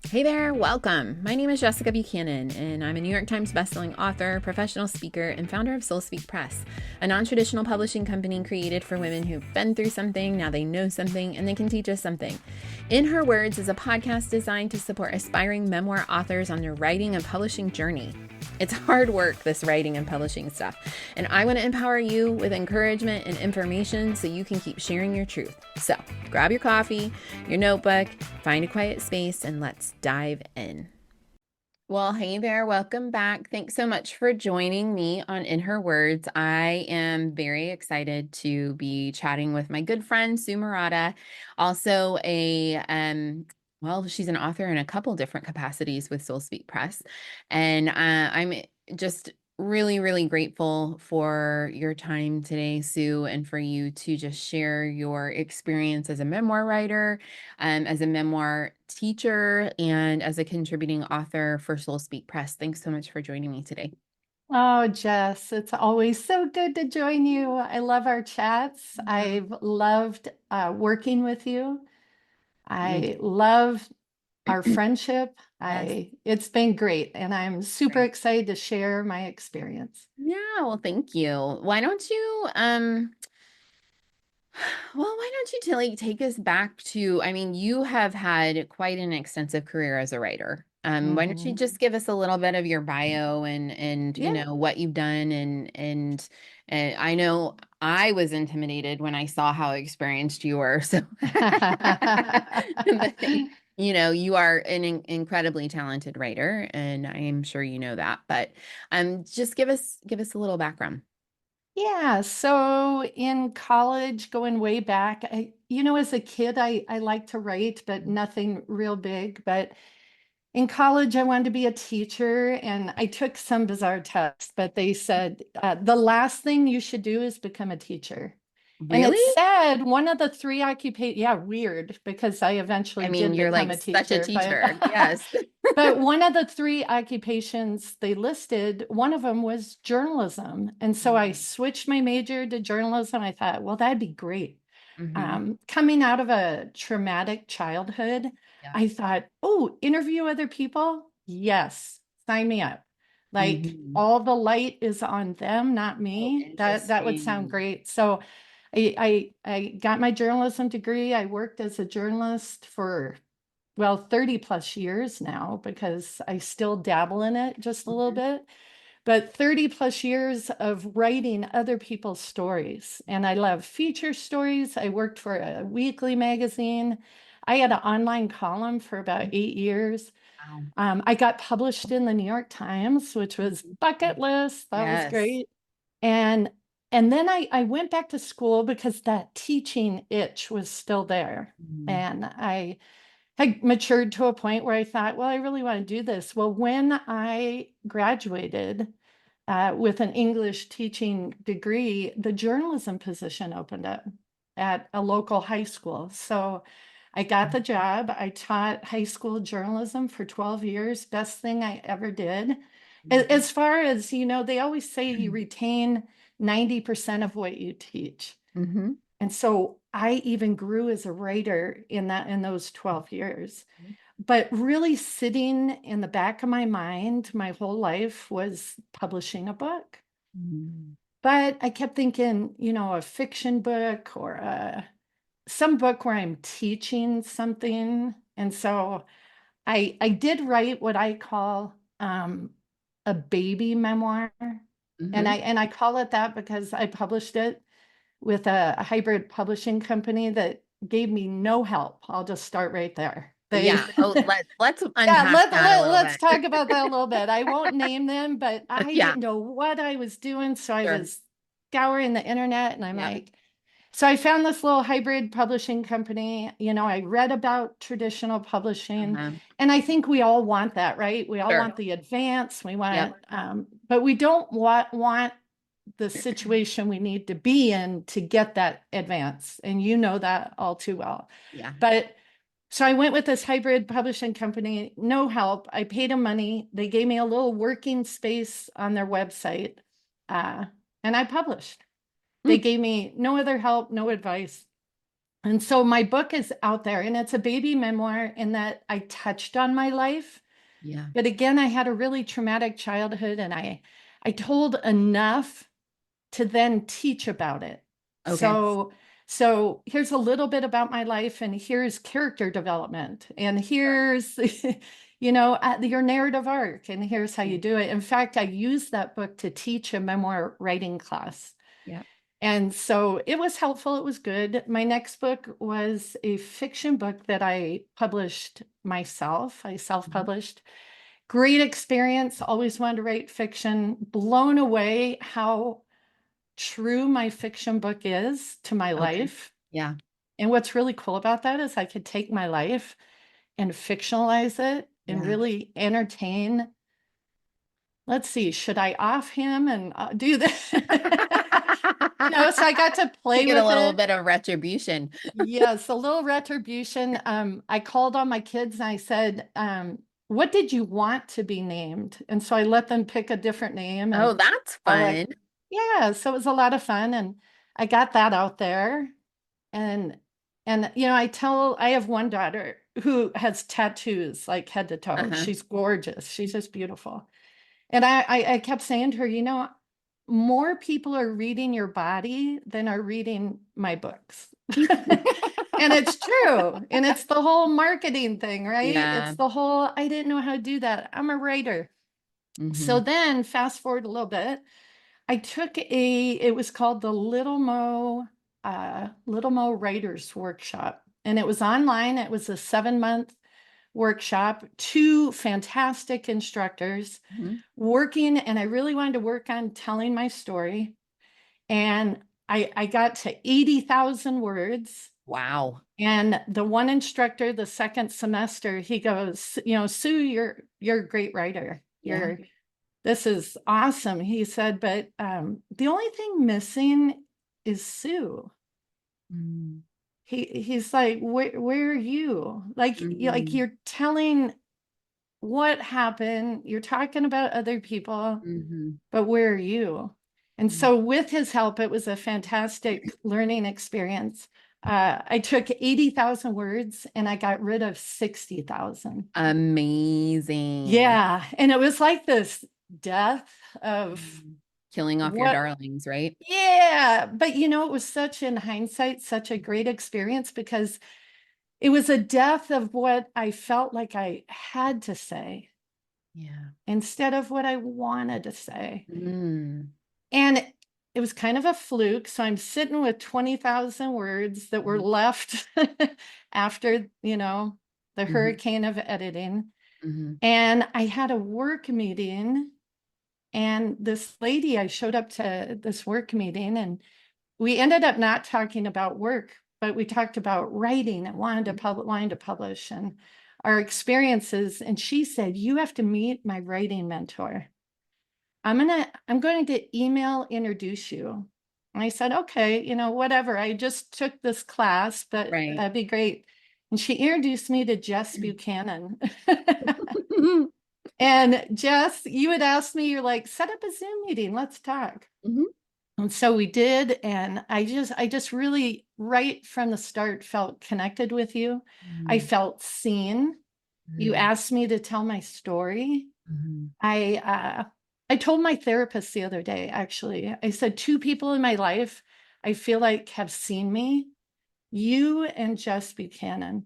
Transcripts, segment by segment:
Hey there, welcome. My name is Jessica Buchanan, and I'm a New York Times bestselling author, professional speaker, and founder of Soul Speak Press, a non traditional publishing company created for women who've been through something, now they know something, and they can teach us something. In Her Words is a podcast designed to support aspiring memoir authors on their writing and publishing journey. It's hard work, this writing and publishing stuff, and I want to empower you with encouragement and information so you can keep sharing your truth. So grab your coffee, your notebook, find a quiet space, and let's dive in. Well, hey there, welcome back. Thanks so much for joining me on In Her Words. I am very excited to be chatting with my good friend Sue Muraida, also she's an author in a couple different capacities with Soul Speak Press, and I'm just really, really grateful for your time today, Sue, and for you to just share your experience as a memoir writer, as a memoir teacher, and as a contributing author for Soul Speak Press. Thanks so much for joining me today. Oh, Jess, it's always so good to join you. I love our chats. I've loved working with you. Me I love our too. friendship. Yes. It's been great, and I'm super Great. excited to share my experience. Yeah, well, thank you. Why don't you take us back to, I mean, you have had quite an extensive career as a writer. Why don't you Mhm. just give us a little bit of your bio and Yeah. what you've done and I know I was intimidated when I saw how experienced you were. So but, you are an incredibly talented writer, and I am sure you know that. But just give us a little background. Yeah, so in college, going way back, as a kid, I liked to write, but nothing real big. But in college, I wanted to be a teacher, and I took some bizarre tests, but they said the last thing you should do is become a teacher. And it Really? said one of the three occupations, yeah, weird, because I I eventually mean, did you're become like a such a teacher, but teacher. Yes. but one of the three occupations they listed, one of them was journalism. And so I switched my major to journalism. I thought, well, that'd be great. Mm-hmm. Coming out of a traumatic childhood, Yeah. I thought, oh, interview other people? Yes, sign me up. Like Mm-hmm. all the light is on them, not Oh, me. That would sound interesting. great. So I got my journalism degree. I worked as a journalist for 30 plus years now because I still dabble in it just a little Mhm. bit, but 30 plus years of writing other people's stories. And I love feature stories. I worked for a weekly magazine. I had an online column for about 8 years. Wow. I got published in the New York Times, which was bucket Mhm. list. That was Yes. great. And and then I went back to school because that teaching itch was still there. Mhm. And I matured to a point where I thought, well, I really want to do this. Well, when I graduated with an English teaching degree, the journalism position opened up at a local high school. So I got the job. I taught high school journalism for 12 years, best thing I ever did. Mhm. As far as, they always say you retain 90% of what you teach. Mhm. And so I even grew as a writer in those 12 years. But really sitting in the back of my mind my whole life was publishing a book. Mhm. But I kept thinking, a fiction book or some book where I'm teaching something. And so I did write what I call a baby memoir. And Mhm. I call it that because I published it with a hybrid publishing company that gave me no help. I'll just start right there. They Yeah. Oh, let's Yeah, unpack that a little let's bit. talk about that a little bit. I won't name them, but I Yeah. didn't know what I was doing, so I Sure. was scouring the internet and I'm Yeah. like, so I found this little hybrid publishing company. I read about traditional publishing, Uh-huh. and I think we all want that, right? We all Sure. want the advance. We Yep. want, but we don't want the situation we need to be in to get that advance. And you know that all too well. Yeah. But so I went with this hybrid publishing company, no help. I paid them money. They gave me a little working space on their website, uh, and I published. They Mm. gave me no other help, no advice. And so my book is out there, and it's a baby memoir in that I touched on my life. Yeah. But again, I had a really traumatic childhood, and I told enough to then teach about it. Okay. So here's a little bit about my life, and here's character development, and here's your narrative arc, and here's how you Yeah. do it. In fact, I used that book to teach a memoir writing class. Yeah. And so it was helpful. It was good. My next book was a fiction book that I published myself. I Mhm. self-published. Great experience. Always wanted to write fiction. Blown away how true my fiction book is to my Okay. life. Yeah. And what's really cool about that is I could take my life and fictionalize it and Yeah. really entertain. Let's see, should I off him and do this? So I got to To play get a with little it. bit of retribution. Yes, a little retribution. I called on my kids and I said, what did you want to be named? And so I let them pick a different name Oh, and that's all that. fun. Yeah, so it was a lot of fun and I got that out there. And I have one daughter who has tattoos like head to toe. Uh-huh. She's gorgeous. She's just beautiful. And I kept saying to her, more people are reading your body than are reading my books. And it's true. And it's the whole marketing thing, right? It's Yeah. the whole, I didn't know how to do that. I'm a writer. So Hmm. then fast forward a little bit, it was called the Little Mo Writers Workshop. And it was online. It was a 7-month workshop, two fantastic instructors Hmm. working, and I really wanted to work on telling my story. And I got to 80,000 words. Wow. And the one instructor, the second semester, he goes, Sue, you're a great writer. Yeah. This is awesome. He said, but the only thing missing is Sue. Mm. He's like, where are you? Like Mm. you're telling what happened. You're talking about other people, Hmm. but where are you? And so with his help, it was a fantastic learning experience. I took 80,000 words and I got rid of 60,000. Amazing. Yeah. And it was like this death of Mm. Killing off your what, darlings, right? yeah. But it was such, in hindsight, such a great experience because it was a death of what I felt like I had to say Yeah. instead of what I wanted to say. Mm. And it was kind of a fluke. So I'm sitting with 20,000 words that were Mhm. left after, the Mhm. hurricane of editing. Mhm. And I had a work meeting, and this lady, I showed up to this work meeting, and we ended up not talking about work, but we talked about writing and wanting to publish and our experiences. And she said, you have to meet my writing mentor. I'm going to email introduce you. And I said, okay, whatever. I just took this class, but Right. that'd be great. And she introduced me to Jess Buchanan. And Jess, you had asked me, you're like, set up a Zoom meeting, let's talk. Mhm. And so we did. And I just really, right from the start, felt connected with you. I Mhm. felt seen. You Mhm. asked me to tell my story. Mhm. I told my therapist the other day, actually, I said, two people in my life I feel like have seen me, you and Jess Buchanan.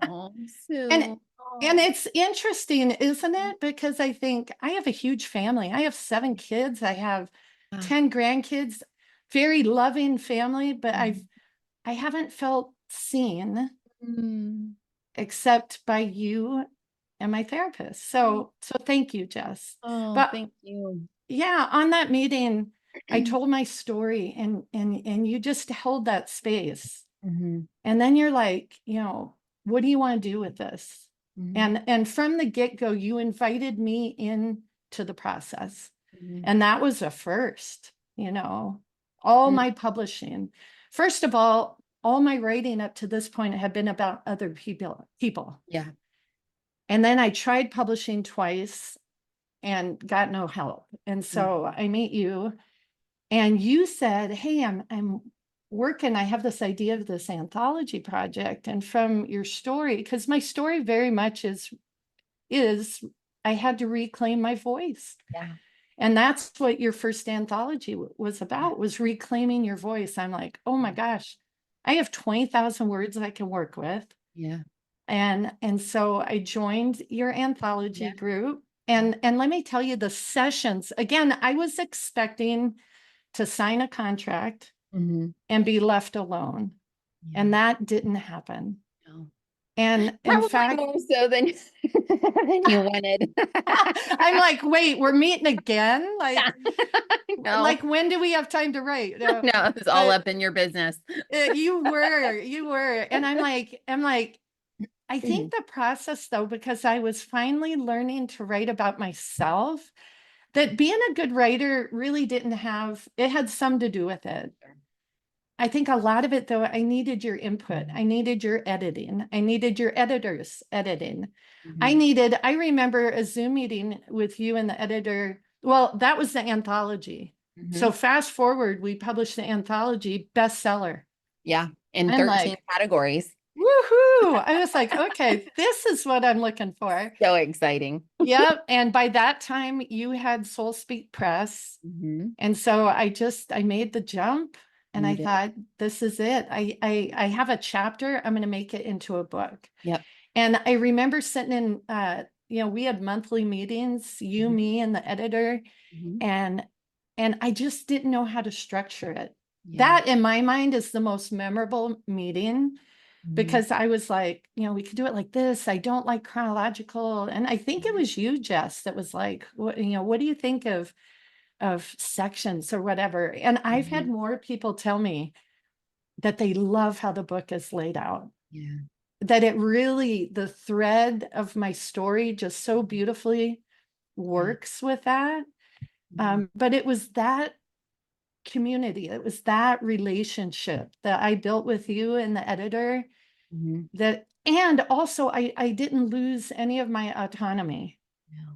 Oh, And Sue. and Oh. it's interesting, isn't it? Because I think I have a huge family. I have 7 kids. I have Yeah. 10 grandkids, very loving family, but Mhm. I haven't felt seen Mm. except by you and my therapist. So thank you, Jess. Oh, But thank you. yeah, on that meeting, I told my story and you just held that space. Mhm. And then you're like, what do you want to do with this? Mhm. And from the get-go, you invited me in to the process. Mhm. And that was a first, all Mm. my publishing. First of all my writing up to this point had been about other people. Yeah. And then I tried publishing twice and got no help. And Mm. so I meet you and you said, hey, I'm working, I have this idea of this anthology project. And from your story, because my story very much is I had to reclaim my voice. Yeah. And that's what your first anthology was Yeah. about, was reclaiming your voice. I'm like, oh my gosh, I have 20,000 words I can work with. Yeah. And so I joined your anthology Yeah. group. And let me tell you, the sessions, again, I was expecting to sign a contract Mm-hmm. and be left alone. Yeah. And that didn't happen. No. And in Probably fact, more so than than you wanted. I'm like, wait, we're meeting again? Yeah. Like, No. when do we have time to write? No, it's all But up in your business. you were. And I'm like, I think the process though, because I was finally learning to write about myself, that being a good writer really didn't have, it had some to do with it. I think a lot of it, though, I needed your input. I needed your editing. I needed your editor's editing. Mm-hmm. I remember a Zoom meeting with you and the editor. Well, that was the anthology. Mm-hmm. So fast forward, we published the anthology bestseller. Yeah. In I'm 13 like, categories. woohoo. I was like, okay, this is what I'm looking for. So exciting. Yep. And by that time, you had Soul Speak Press. Mm-hmm. And so I made the jump and I You did. thought, this is it. I have a chapter. I'm going to make it into a book. Yep. And I remember sitting in, we had monthly meetings, you, Mm-hmm. me, and the editor, Mm-hmm. and I just didn't know how to structure it. Yeah. That in my mind is the most memorable meeting, Mm-hmm. because I was like, we could do it like this. I don't like chronological. And I think it was you, Jess, that was like, what do you think of sections or whatever? And I've had Mm-hmm. more people tell me that they love how the book is laid out, Yeah. that it really, the thread of my story just so beautifully Yeah. works with that. Mm-hmm. But it was that community, it was that relationship that I built with you and the editor, Mm-hmm. that, and also I didn't lose any of my autonomy. No.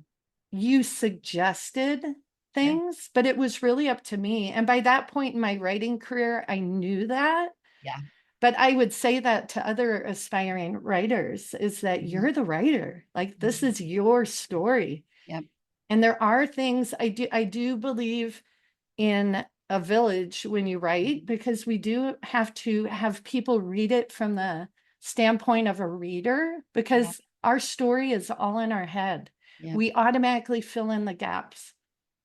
You suggested Yeah. things, but it was really up to me. And by that point in my writing career, I knew that. Yeah. But I would say that to other aspiring writers, is that Mm-hmm. you're the writer. Like, this Mm-hmm. is your story. Yep. And there are things I do believe in a village when you write, because we do have to have people read it from the standpoint of a reader, Yeah. because our story is all in our head. Yep. We automatically fill in the gaps.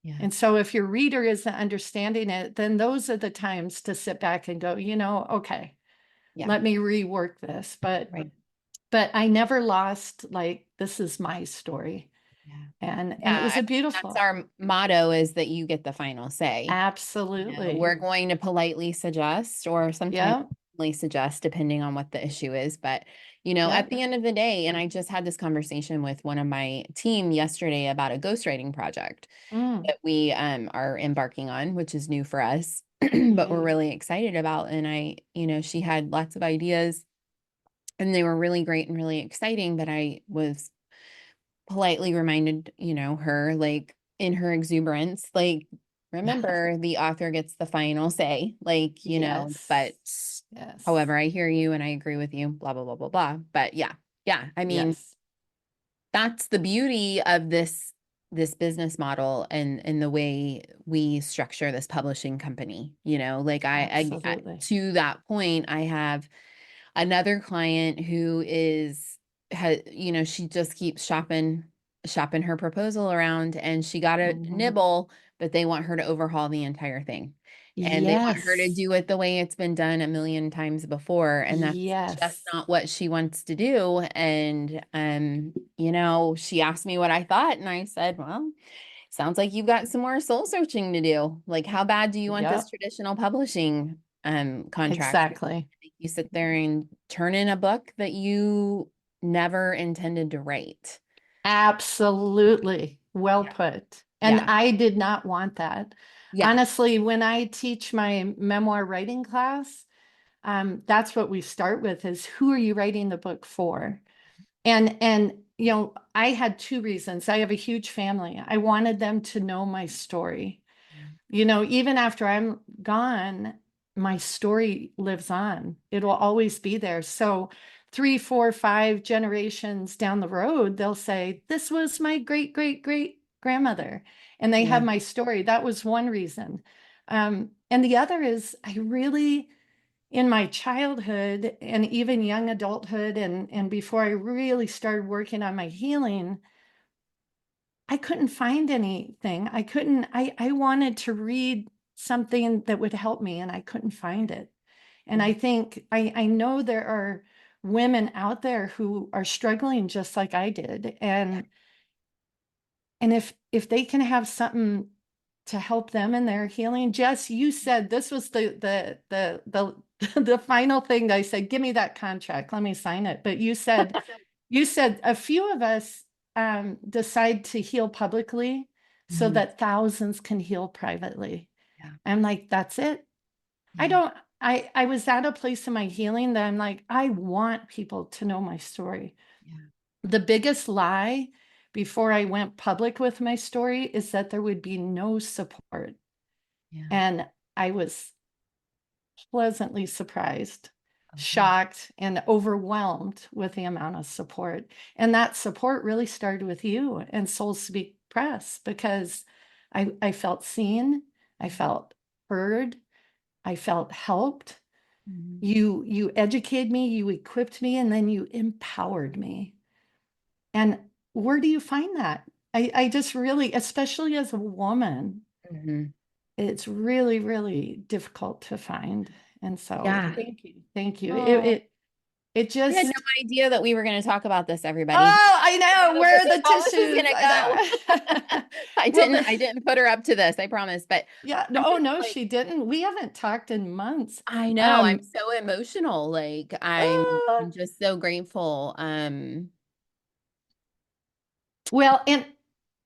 Yeah. And so if your reader isn't understanding it, then those are the times to sit back and go, okay, Yeah. let me rework this. But Right. I never lost, like, this is my story. Yeah. And it Yeah. was I a mean, that's beautiful. our motto, is that you get the final say. Absolutely. We're going to politely suggest, or sometimes Yeah. suggest, depending on what the issue is. But, Yeah. at the end of the day, and I just had this conversation with one of my team yesterday about a ghostwriting project Mm. that we are embarking on, which is new for us, but we're Yay. really excited about. And she had lots of ideas and they were really great and really exciting, but I was politely reminded, her, like, in her exuberance, like, remember, the author gets the final say, like, but Yes. Yes. however, I hear you and I agree with you, blah, blah, blah, blah, blah. But yeah, yeah. I mean, Yes. that's the beauty of this business model and the way we structure this publishing company. Like Absolutely. to that point, I have another client who she just keeps shopping her proposal around, and she got a Mhm. nibble, but they want her to overhaul the entire thing. And they want her to Yes. do it the way it's been done a million times before. And that's just Yes. not what she wants to do. And, she asked me what I thought. And I said, well, sounds like you've got some more soul searching to do. Like, how bad do you want this Yep. traditional publishing contract? Exactly. You sit there and turn in a book that you never intended to write. Absolutely. Well Yeah. put. And Yeah. I did not want that. Yeah. Honestly, when I teach my memoir writing class, that's what we start with, is who are you writing the book for? And I had two reasons. I have a huge family. I wanted them to know my story. Even after I'm gone, my story lives on. It'll always be there. So 3, 4, 5 generations down the road, they'll say, this was my great, great, great grandmother. And they have Yeah. my story. That was one reason. And the other is I really, in my childhood and even young adulthood, and before I really started working on my healing, I couldn't find anything. I wanted to read something that would help me and I couldn't find it. And I think I know there are women out there who are struggling just like I did. And if they can have something to help them in their healing. Jess, you said this was the the final thing that I said, give me that contract, let me sign it. But you said a few of us decide to heal publicly so Mhm. that thousands can heal privately. Yeah. I'm like, that's it. I Yeah. don't, I was at a place in my healing that I'm like, I want people to know my story. Yeah. The biggest lie before I went public with my story is that there would be no support. Yeah. And I was pleasantly surprised, Oh, good. shocked, and overwhelmed with the amount of support. And that support really started with you and Soul Speak Press because I felt seen, I Yeah. felt heard, I felt helped. Mhm. You educated me, you equipped me, and then you empowered me. And where do you find that? I just really, especially as a woman, Mhm. it's really, really difficult to find. And so Yeah. thank you. Thank you. Oh, It I had no just, idea that we were going to talk about this, everybody. oh, I know. Know Where that are this the how this was tissues? going to I go. know. I Well, didn't I didn't put her up to this, I promise, but yeah, no, I'm oh just no, like she didn't. We haven't talked in months. I know, I'm Um, so emotional. Like uh, I'm just so grateful. well, and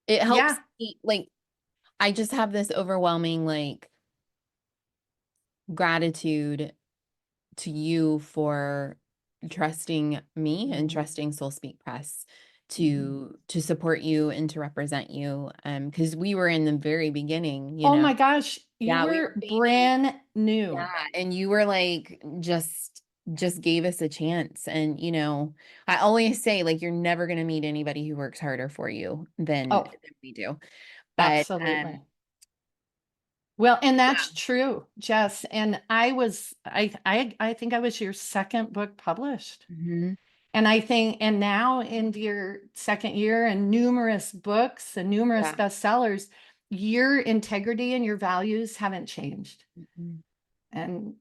It helps yeah, me like I just have this overwhelming like gratitude to you for trusting me and mhm, trusting Soul Speak Press mhm. to support you and to represent you. Because we were in the very beginning, Oh my gosh, you Yeah, we were were babies. brand new. Yeah, and you were like just gave us a chance. And I always say like you're never gonna meet anybody who works harder for you Oh, than we do. But absolutely. Well, and yeah. that's true, Jess. And I think I was your second book published. Mhm. And I think, and now into your second year and numerous books and numerous Yeah. bestsellers, your integrity and your values haven't changed. Mhm. And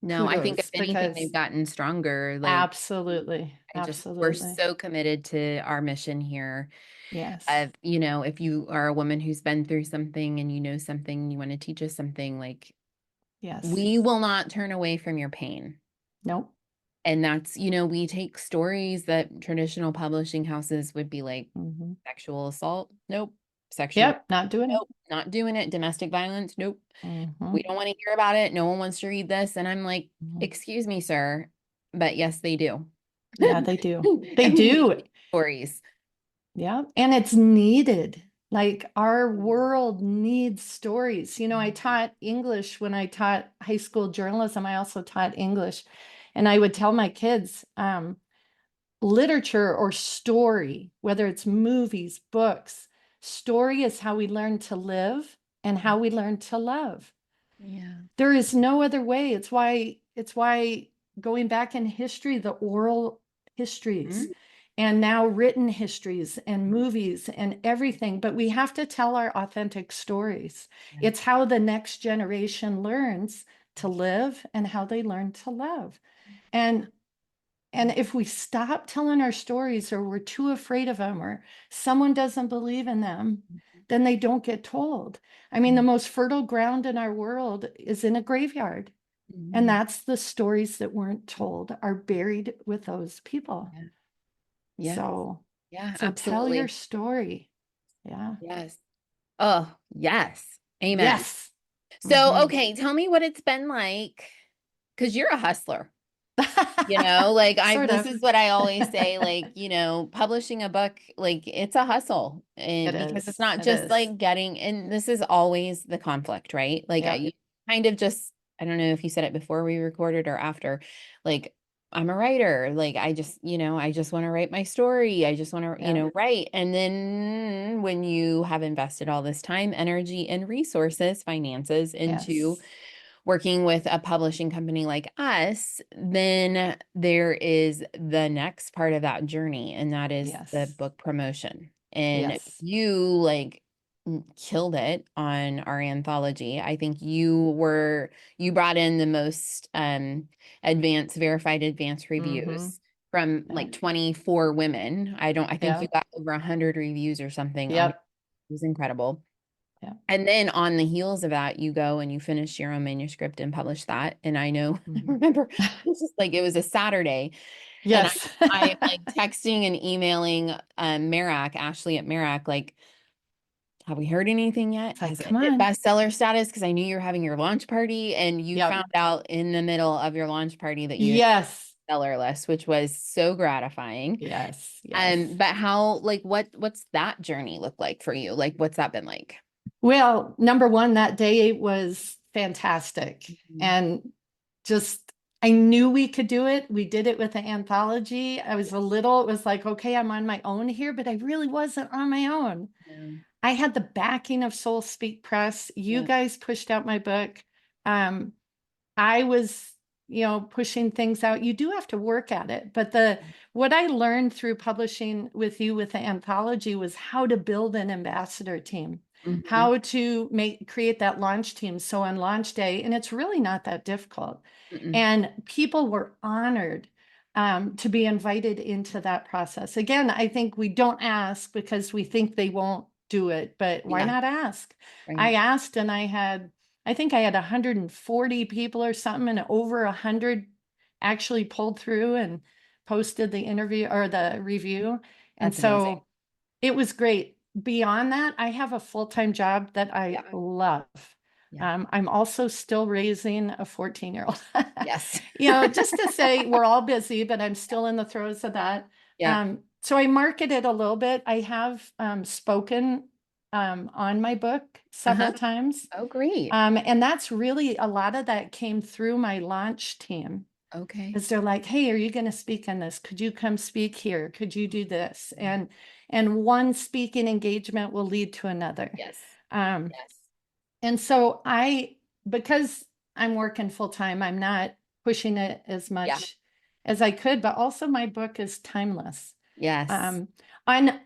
No, I think if kudos anything, they've because gotten stronger. Like absolutely, we're absolutely. so committed to our mission here Yes, of, if you are a woman who's been through something and you know something, you want to teach us something, like yes. we will not turn away from your pain. Nope. And that's, we take stories that traditional publishing houses would be like Hmm. sexual assault. Nope. Sexual. Yep, not doing it. Nope. Not doing it. Domestic violence. Nope. We Hmm. don't want to hear about it. No one wants to read this. And I'm like, Hmm. excuse me, sir. But yes, they do. Yeah, they do. They And we do. need stories. Yeah, and it's needed. Like our world needs stories. I taught English when I taught high school journalism. I also taught English. And I would tell my kids, literature or story, whether it's movies, books, story is how we learn to live and how we learn to love. Yeah. There is no other way. It's why going back in history, the oral histories Mhm. and now written histories and movies and everything, but we have to tell our authentic stories. Yeah. It's how the next generation learns to live and how they learn to love. And and if we stop telling our stories or we're too afraid of them or someone doesn't believe in them, then they don't get told. I mean, the Mhm. most fertile ground in our world is in a graveyard. And Mhm. that's the stories that weren't told are buried with those people. Yeah. Yes. So, Yeah, so tell your absolutely. story. Yeah. Yes. Oh, yes. Amen. Yes. So, Mhm. okay, tell me what it's been like, because you're a hustler. Like Sort this of. is what I always say, like, publishing a book, like it's a hustle. It And because it's is. not It just is. like getting, and this is always the conflict, right? Like Yeah. you kind of just I don't know if you said it before we recorded or after, like, I'm a writer. Like, I just want to write my story. I just want to, Yeah. write. And then when you have invested all this time, energy, and resources, finances into Yes. working with a publishing company like us, then there is the next part of that journey, and that is the Yes. book promotion. And Yes. you like killed it on our anthology. I think you brought in the most verified advanced Mm-hmm. reviews from Yeah. like 24 women. I think you Yeah. got over 100 reviews or something on it. Yep. It was incredible. Yeah. And then on the heels of that, you go and you finish your own manuscript and publish that. And I know, I Mhm. remember it's just like it was a Saturday, and Yes. I am like texting and emailing Merak, Ashley at Merak, like, have we heard anything yet? It's like, Has it come hit on. bestseller status? Because I knew you were having your launch party, and you Yep. found out in the middle of your launch party that you had Yes. bestseller list, which was so gratifying. Yes. Yes. But how, like, what's that journey look like for you? Like, what's that been like? Well, number one, that day was fantastic. Mhm. And just, I knew we could do it. We did it with the anthology. I was a little, it was like, okay, I'm on my own here, but I really wasn't on my own. Yeah. I had the backing of Soul Speak Press. You Yeah. guys pushed out my book. Um, I was, pushing things out. You do have to work at it. But what I learned through publishing with you with the anthology was how to build an ambassador team, Mhm. how to create that launch team. So on launch day, and it's really not that difficult. Mm-mm. And people were honored to be invited into that process. Again, I think we don't ask because we think they won't do it, but why Yeah. not ask? Right. I asked and I think I had 140 people or something, and over 100 actually pulled through and posted the interview or the review. And That's amazing. so it was great. Beyond that, I have a full-time job that I Yeah. love. Yeah. I'm also still raising a 14-year-old. Yes. Just to say we're all busy, but I'm still in the throes of that. Yeah. So I market it a little bit. I have spoken on my book Uh-huh. several times. Oh, great. And that's really a lot of that came through my launch team. Okay. Is they're like, hey, are you going to speak on this? Could you come speak here? Could you do this? And one speaking engagement will lead to another. Yes. Um, Yes. and so because I'm working full time, I'm not pushing it as Yeah. much as I could, but also my book is timeless. Yes. Um, on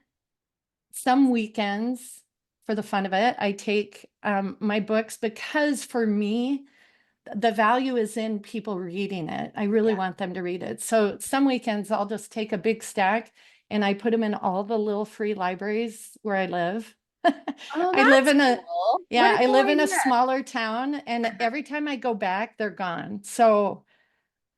some weekends, for the fun of it, I take my books because for me, the value is in people reading it. I really Yeah. want them to read it. So some weekends I'll just take a big stack and I put them in all the little free libraries where I live. Oh, I live that's in a cool. What Yeah, a I cool live in a idea. smaller town and every time I go back, they're gone. So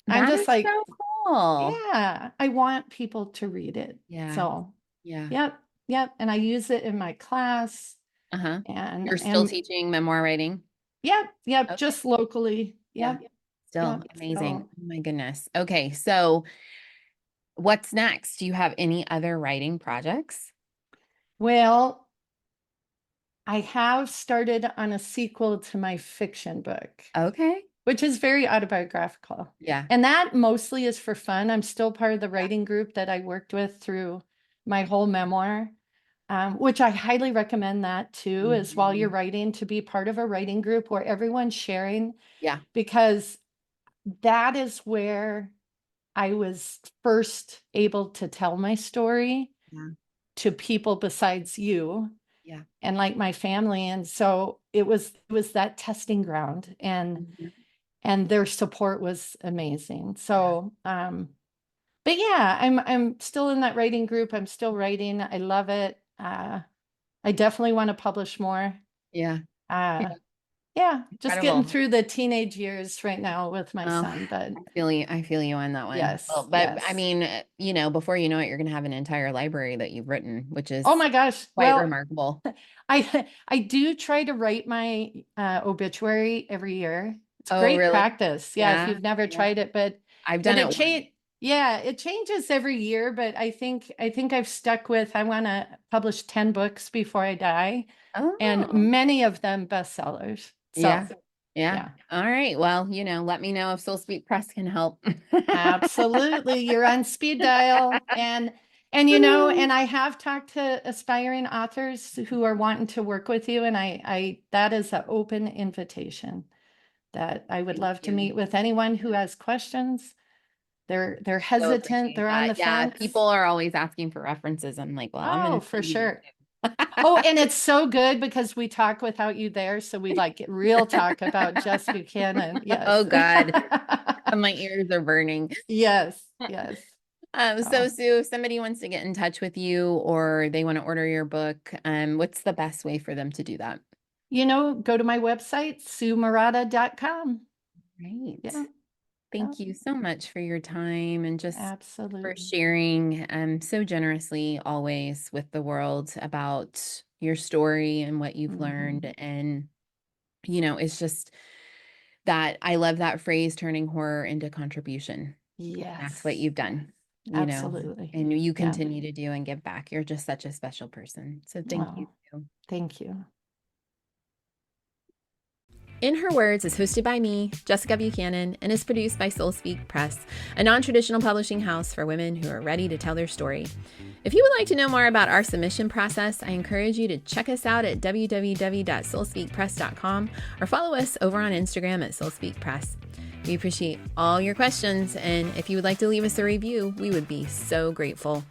I'm That just is like, so cool. yeah, I want people to read it. Yeah. So, Yeah. yep, yep. And I use it in my class Uh-huh. and You're still and teaching memoir writing? yep, yep, Okay. just locally. Yeah. Yep, Still yep. amazing. So, Oh my goodness. Okay. So what's next? Do you have any other writing projects? well, I have started on a sequel to my fiction book, Okay. which is very autobiographical. Yeah. And that mostly is for fun. I'm still part of the Yeah. writing group that I worked with through my whole memoir, which I highly recommend that too, is while you're Mhm. writing to be part of a writing group where everyone's sharing, Yeah. because that is where I was first able to tell my story Yeah. to people besides you Yeah. and like my family. And so it was that testing ground, Mhm. and their support was amazing. Yeah. So but yeah, I'm still in that writing group. I'm still writing. I love it. I definitely want to publish more. Yeah. Uh Yeah. yeah, just getting Incredible. through the teenage years right now with my Oh, son, but I feel you. I feel you on that one. Well, yes, but I yes. mean, before you know it, you're going to have an entire library that you've written, which Oh is my gosh. quite Well, remarkable. I do try to write my obituary every year. It's Oh, great really? practice. Yeah, if Yeah. you've never Yeah. tried it, but I've done it it once. change. Yeah, it changes every year, but I think I've stuck with I want to publish 10 books before I die, and Oh, many of them bestsellers. So, yeah. Yeah. Yeah. All right. Well, let me know if Soul Speak Press can help. Absolutely. You're on speed dial. And and I have talked to aspiring authors who are wanting to work with you. And I that is an open invitation that I would Thank love to you. meet with anyone who has questions. They're So hesitant, appreciate they're on that. the Yeah, fence. people are always asking for references. I'm like, well, I'm Oh, gonna for send you this sure. Oh, and it's so good because we talk without you there. So we like real talk about Jess Buchanan. Oh Yes. God, my ears are burning. Yes. Yes. So Oh. Sue, if somebody wants to get in touch with you or they want to order your book, what's the best way for them to do that? Go to my website, SueMuraida.com. Right. Yeah. Yeah. Thank you so much for your time and just for Absolutely. sharing so generously always with the world about your story and what you've learned. Mhm. And, it's just that I love that phrase, turning horror into contribution. That's what Yes. you've done, Absolutely. and you Yeah. continue to do and give back. You're just such a special person. So thank you. Oh, thank you. In Her Words is hosted by me, Jessica Buchanan, and is produced by Soul Speak Press, a non-traditional publishing house for women who are ready to tell their story. If you would like to know more about our submission process, I encourage you to check us out at www.soulspeakpress.com or follow us over on Instagram at soulspeakpress. We appreciate all your questions, and if you would like to leave us a review, we would be so grateful.